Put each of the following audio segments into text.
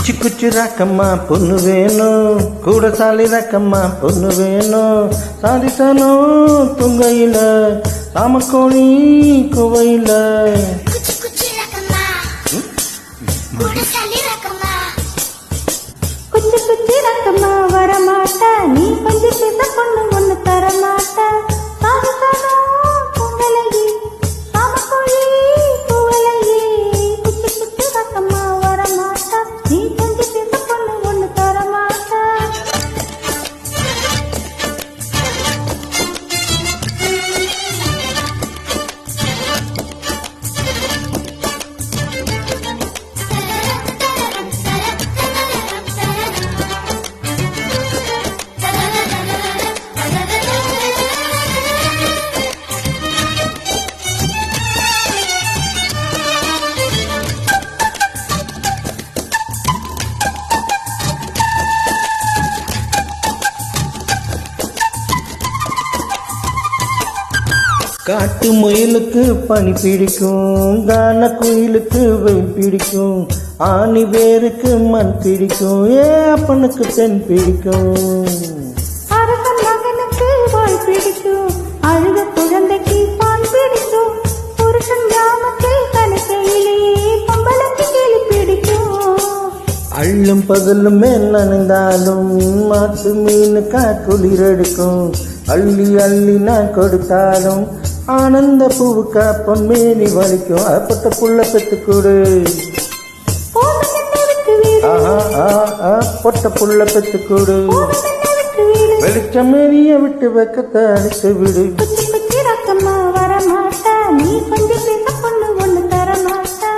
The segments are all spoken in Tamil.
குச்சி குச்சி ரக்கம்மா பொண்ணு வேணும், கூட சாலி ரக்கம்மா பொண்ணு வேணும். சாதிசனும் துங்கையில சாமக்கோழி குவையில. குச்சி குச்சி ரக்கம்மா வரமாட்டா, நீ கொஞ்சம் பேச பொண்ணு ஒண்ணு தரமாட்டா. சாதிசனும் துங்கலையே சாமக்கோழி குவையிலே. குச்சி குச்சி ரக்கம்மா வரமாட்டா, நீ கொஞ்சம் பேச பொண்ணு ஒண்ணு தரமாட்டா. காட்டு முயலுக்கு பனி பிடிக்கும், கான குயிலுக்கு வெயில் பிடிக்கும், ஆணி வேருக்கு மண் பிடிக்கும், அப்பனுக்கு பெண் பிடிக்கும். அரசன் மகனுக்கு வாய் பிடிக்கும், அழுத குழந்தைக்கு பால் பிடிக்கும், புருஷன் கிராமத்தில் கணக்கையிலே பொம்பளைக்கு கிளி பிடிக்கும். அள்ளும் பகலும் மேல் நனைந்தாலும் மாட்டு மீன் குளிர் எடுக்கும், அள்ளி அள்ளி நான் கொடுத்தாலும் ஆனந்த பூவுக்கா பொன்மேனி வலிக்கும். அப்பட்ட புள்ள பெத்துக்கூடு, பொட்ட புள்ள பெத்துக்கூடு, வெளிச்சம் மேனிய விட்டு வெக்கத்தை அடித்து விடு. ரக்கம்மா வரமாட்டா, நீ கொஞ்சம் பேச பொண்ணு ஒண்ணு தரமாட்டா.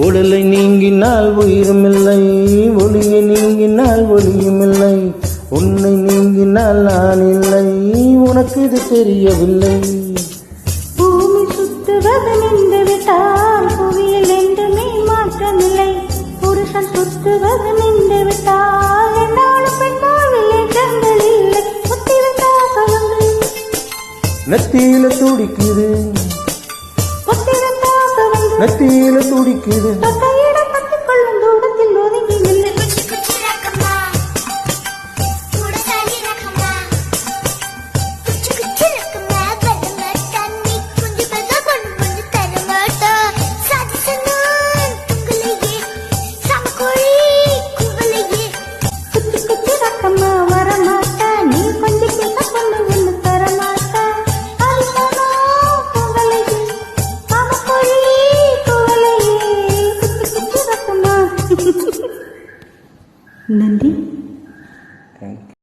உடலை நீங்கினால் உயிருமில்லை, ஒளியை நீங்கினால் ஒளியுமில்லை, உன்னை நீங்கினால் நான் இல்லை, உனக்கு இது தெரியவில்லை. பூமி சுத்துவது நின்று விட்டால் புவியில் என்றுமே மாற்றமில்லை, புருஷன் சுத்துவது நின்று விட்டால் என்னாலும் பெண்ணாவில் ஏற்றங்கள் இல்லை. ஒத்திருந்தா கவங்கள் நெத்தியில துடிக்குது, நெத்தியில துடிக்குது, கையிடம் கற்றுக்கொள்ளும் தூரத்தில் ஒதுங்கி நின்று. வரமாட்டா, நீ கொஞ்சம் பேச பொண்ணு ஒண்ணு தரமாட்டா. நன்றி.